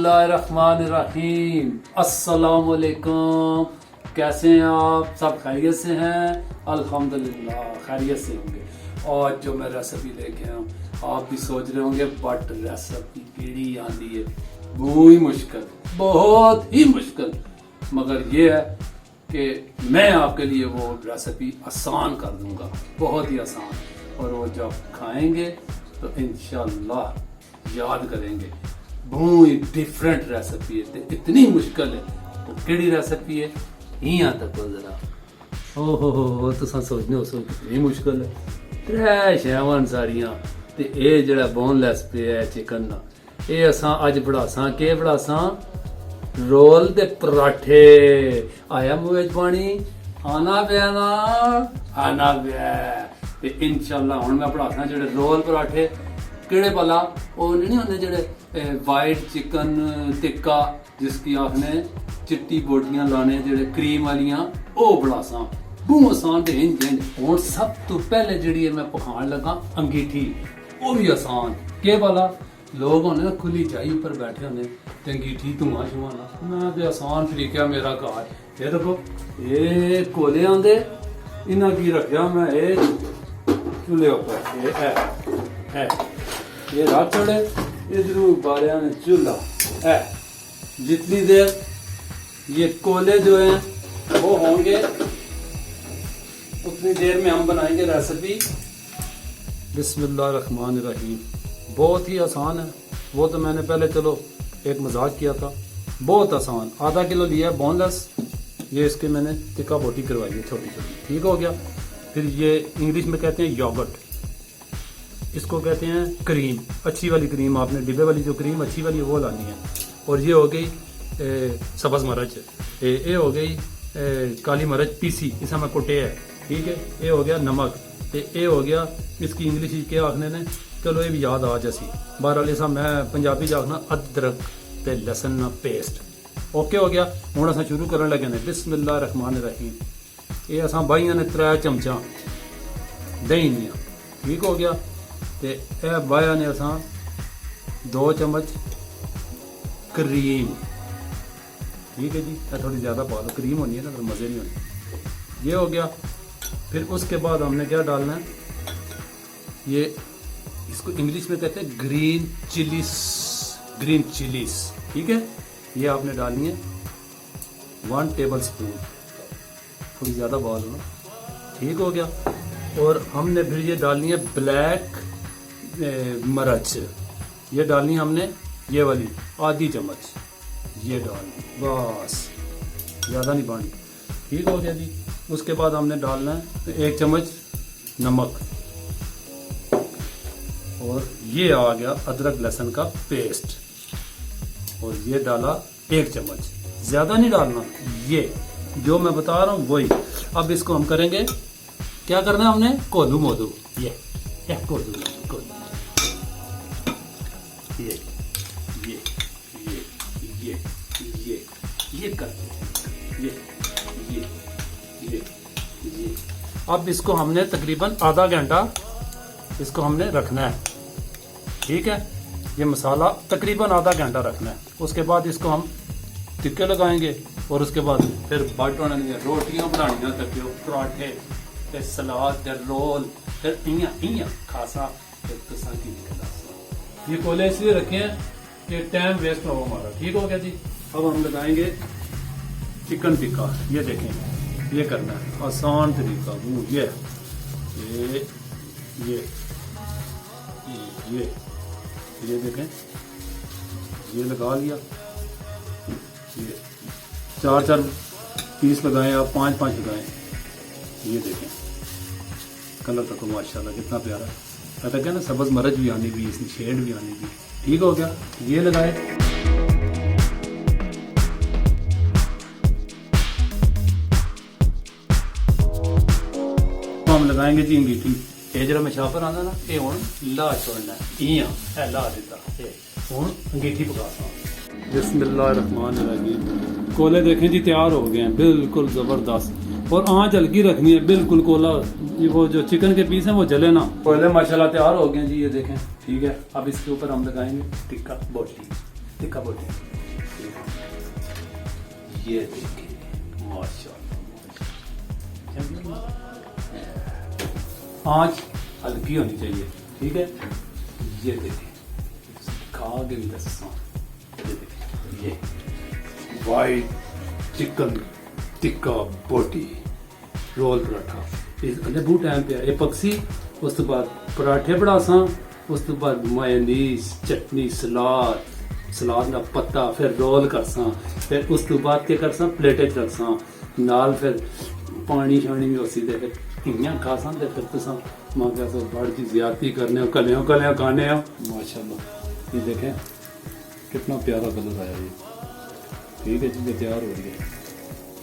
बिस्मिल्लाहिर्रहमानिर्रहीम। अस्सलामुअलैकुम। कैसे हैं आप? सब खैरियत से हैं? अल्हम्दुलिल्लाह खैरियत से होंगे। और जो मैं रेसिपी लेके आया हूँ, आप भी सोच रहे होंगे बट रेसिपी केड़ी आंदी है, बहुत मुश्किल, बहुत ही मुश्किल। मगर ये है कि मैं आपके लिए वो रेसिपी आसान कर दूंगा, बहुत ही आसान। और वो जब खाएंगे तो इंशाल्लाह याद करेंगे बहुत डिफरेंट रेसिपी है, इतनी मुश्किल है। वो केड़ी रेसिपी है यहाँ तक जरा ओहो तो सोचने हो कितनी मुश्किल है। त्रै शैवां सारियां ते ये जेड़ा बोनलेस पे है चिकन ना, ये असां अज बनासां के बनासां रोल दे पराठे। आया मुंह च पानी, आना पिया ना, आना पिया। ते इंशाल्लाह हुण मैं बनासां जेड़े रोल पराठे। केड़े भला वो नहीं होंदे जेड़े वाइट चिकन टिक्का जिसकी आखने चिट्टी बोटियां लाने जेड़े क्रीम वालियां, ओ बनासां बहुत आसान ते इंज इंज। हुण सब तो पहले जेड़ी मैं पखाण लगा अंगीठी, वो भी आसान के भला। लोग होने ना खुली चाही ऊपर बैठे होने ते अंगीठी धुआं शुआना, मैं ते आसान तरीका मेरा घर। ये देखो ये कोले आंदे, इन्हां की रखिया मैं ये चूल्हे ऊपर, ये रात चढ़े इधरू बारिया ने चूल्हा है। जितनी देर ये कोले जो हैं वो होंगे उतनी देर में हम बनाएंगे रेसिपी। बिस्मिल्लाहिर्रहमानिर्रहीम। बहुत ही आसान है। वो तो मैंने पहले चलो एक मजाक किया था, बहुत आसान। आधा किलो लिया बोनलेस, ये इसके मैंने टिक्का बोटी करवाई है छोटी छोटी, ठीक हो गया। फिर ये इंग्लिश में कहते हैं योगर्ट, इसको कहते हैं क्रीम, अच्छी वाली क्रीम। आपने डिब्बे वाली जो क्रीम अच्छी वाली वो लानी है। और ये हो गई सब्ज मिर्च, ये हो गई काली मिर्च पीसी, इसे मैं कुटे है, ठीक है। ये हो गया नमक, ये हो गया इसकी इंग्लिश क्या आखने ने, चलो ये भी याद आ जैसी। बहरहाल इसा मैं पंजाबी च आखना अदरक ते लसन पेस्ट। ओके हो गया। हुण असां शुरू करन लगे ने। बिस्मिल्लाहिर्रहमानिर्रहीम। ये असां बाइयां ने 3 चमचा दही दियां, ठीक हो गया। ते ए बाया ने असां 2 चम्मच क्रीम, ठीक है जी। थोड़ी ज्यादा पा लो, क्रीम होनी है ना, तो मजे नहीं होने। ये हो गया। फिर उसके बाद हमने क्या डालना है, ये इसको इंग्लिश में कहते हैं ग्रीन चिलीज, ग्रीन चिलीज, ठीक है। ये आपने डालनी है 1 टेबल स्पून, थोड़ी ज्यादा बाल हो ना, ठीक हो गया। और हमने फिर ये डालनी है ब्लैक मिर्च, ये डालनी है हमने ये वाली आधी चम्मच, ये डालनी बस, ज़्यादा नहीं पानी, ठीक हो गया जी। उसके बाद हमने डालना है 1 चम्मच नमक, और ये आ गया अदरक लहसुन का पेस्ट, और ये डाला 1 चम्मच, ज़्यादा नहीं डालना। ये जो मैं बता रहा हूँ वही। अब इसको हम करेंगे, क्या करना है हमने, कोदू मोदू, ये कोदू मोदू, कोदू, ये करते हैं, ये। अब इसको हमने तकरीबन आधा घंटा इसको हमने रखना है, ठीक है। ये मसाला तकरीबन आधा घंटा रखना है। उसके बाद इसको हम टिक्के लगाएंगे, और उसके बाद फिर बाटों रोटियां बनानियां, तक पराठे, फिर सलाद, फिर रोल, फिर इयां खासा। ये कोले इसलिए रखे हैं कि टाइम वेस्ट ना हो हमारा, ठीक हो गया जी। अब हम लगाएंगे चिकन टिक्का। ये देखें, ये करना है आसान तरीका, ये देखें, ये लगा लिया। ये 4 पीस लगाएं आप, 5 लगाएं। ये देखें कलर तक माशाल्लाह कितना प्यारा, कहता क्या ना, सब्ज मिर्च भी आनी भी, इसमें शेड भी आनी भी, ठीक हो गया। ये लगाए। हम लगाएंगे जी अंगीठी। ये जरा मैं छापर आंदा ना, ये हुण ला छोड़ना इयां है, ला दिता। हुण अंगीठी पका सा। बिस्मिल्लाहिर्रहमानिर्रहीम। कोले देखें जी तैयार हो गए हैं, बिल्कुल जबरदस्त। और आँच हल्की रखनी है बिल्कुल, कोला वो जो चिकन के पीस हैं वो जले ना। कोयले माशाल्लाह तैयार हो गए जी, ये देखें, ठीक है। अब इसके ऊपर हम लगाएंगे टिक्का बोटी, टिक्का बोटी, ये देखिए माशाल्लाह। आँच हल्की होनी चाहिए, ठीक है। ये देखिए खा के भी दसा, ये देखिए ये वाइट चिकन टिक्का बोटी रोल पराठा अल्ले बहुत टाइम पे ये पकसी। उस तो बाद पराठे बनासा, उस तो बाद मायोनीज चटनी सलाद का पत्ता, फिर रोल करसा, फिर उस तो बाद क्या करसा प्लेटे च रखसा नाल, फिर पानी शानी भी उसी दे फिर इयां खासा। फिर तुसा मां क्या सो बड़ जी ज्यादती करने हो, कलियां खाने हो माशाल्लाह। ये देखें कितना प्यारा कलर आया ये, ठीक है जी। ये तैयार हो रही है।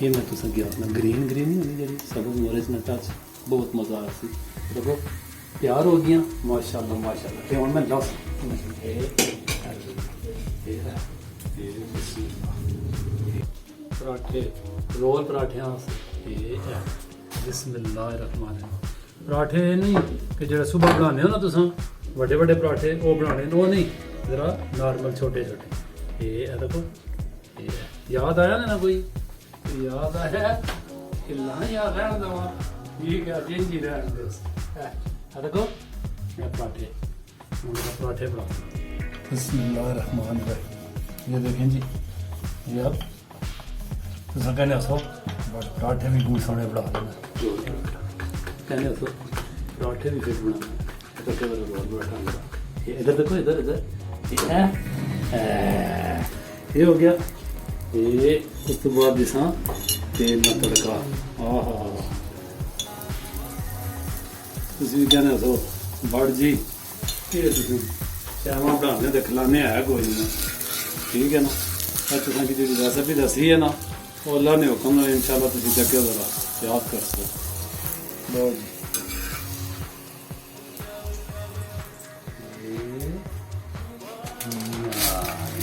ये मैं तुसा गया अपना ग्रीन नहीं होनी जी सबज मोरिज न टच, बहुत मज़ा आया सी। देखो तैयार हो गया माशाल्लाह माशाल्लाह। ते हुण मैं दस पराठे रोल पराठे बिस्मिल्लाहिर्रहमानिर्रहीम। पराठे नहीं कि जो सुबह बनाने हो ना तुसा बड़े बड़े पराठे वो बनाने, वो नहीं जरा नॉर्मल छोटे छोटे। ये देखो ये याद आया ना कोई याद आया किला याद है दवा, ठीक है जिन जी रहा देखो ये पराठे बना। बिस्मिल्लाहिर्रहमानिर्रहीम। ये देखें जी ये अब तो कहने सो पराठे भी बहुत सोने बना लेना, कहने सो पराठे भी फिट बनाना। तो क्या रोल पराठा ये इधर देखो इधर ये हो गया। ये उस तो बाद दिसा तेल का तड़का, तुम कहने सो बड़ जी ये चावल बनाने तो खिलाने है कोई ना, ठीक है ना। तुसा की जी रेसिपी दसी है ना वो अल्लाह ने हुक्म ना इंशाल्लाह तुम चक्के जरा याद कर सो। लो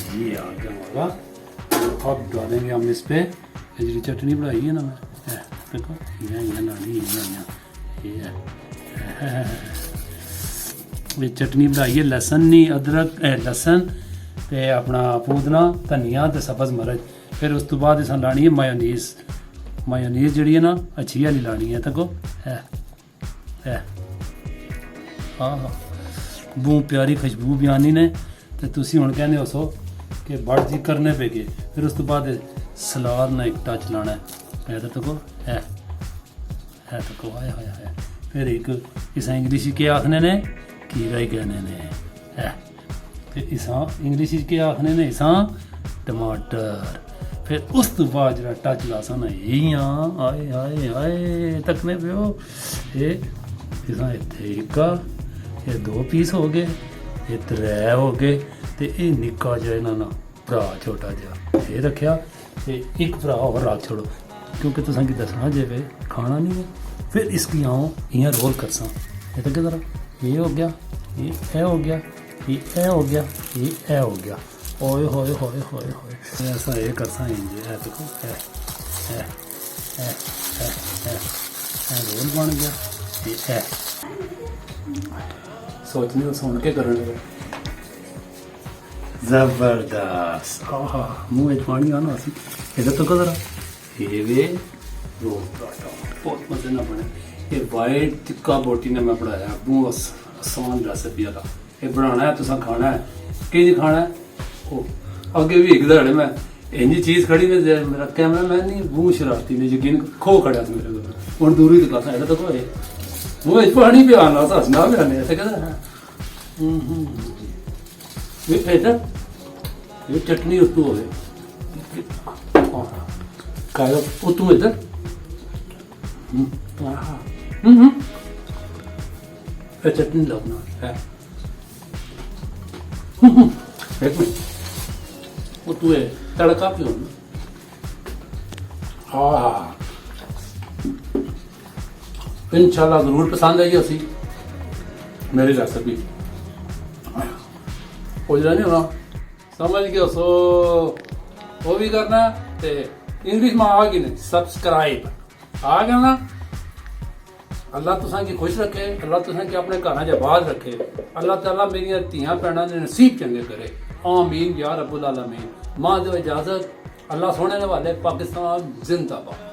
जी ये आ गया हमारा। अब डालेंगे हम इस पे ये चटनी बनाई है ना मैं, देखो ये लानी ये चटनी बनाई है लहसन नहीं अदरक लहसन ते अपना पुदना धनिया ते सब्ज़ मिर्च। फिर उस तो बाद इस लानी है मायोनीज जी है ना अच्छी वाली लानी है। देखो हाँ बहुत प्यारी खुशबू भी आनी ने। तो तुसी हुण कहने हो सो कि बड़ जी करने पे गए। फिर उस तो बाद सलाद ना एक टच लाना है देखो देखो आया होया है। फिर एक इस इंग्लिश के आखने ने कीरा ही कहने ने फिर इसा इंग्लिश के आखने ने इसा टमाटर। फिर उस तो बाद जरा टच लासा ना आए आए आए तकने पे हो ये इसा इत्थे एक ये 2 पीस हो गए, ये 3 हो गए ते ये निक्का जिहा इन्हां ना भरा छोटा जिहा ये रखिया ते एक भरा और रख छोड़ो क्योंकि तुसां की दसना जे वे खाना नहीं है। फिर इसकी आओ इयां रोल करसा ये तो जरा ये हो गया ये हो गया ये हो गया ये हो गया ओए होए होए होए होए ऐसा ये करसा इंज है देखो रोल बन गया ये सोचने को सुन के करने जबरदस्त मुँह पानी आना सी इधर तो कदर ये वे रोल पराठा बहुत मजे ना बने। ये वाइट टिक्का बोटी ने मैं बनाया बहुत आसान रेसिपी वाला ये बनाना है तुसा खाना है कि खाना है ओ अगे भी एक दड़े मैं इंज चीज़ खड़ी में मेरा कैमरा मैन नहीं बहुत शरारती ने यकीन खो खड़ा मेरे को हूँ दूर ही दिखा था तो मुँह पानी भी आना हसना भी आने ऐसे कहता है ये चटनी उतू हो गई उतू इधर चटनी लगना है एक मिनट उतू है तड़का पियो हाँ इंशाल्लाह जरूर पसंद आई असी मेरी रेसिपी नहीं होना समझ गए सो वो भी करना ते इंग्लिश में आ गई नहीं सब्सक्राइब आ गया ना। अल्लाह तुसां की खुश रखे, अल्लाह तुसां की अपने घर च आबाद रखे, अल्लाह ताला मेरी धियां भैनां दे नसीब चंगे करे। आमीन या रब्बुल आलमीन। मां दो इजाजत, अल्लाह सोने वाले, पाकिस्तान जिंदाबाद।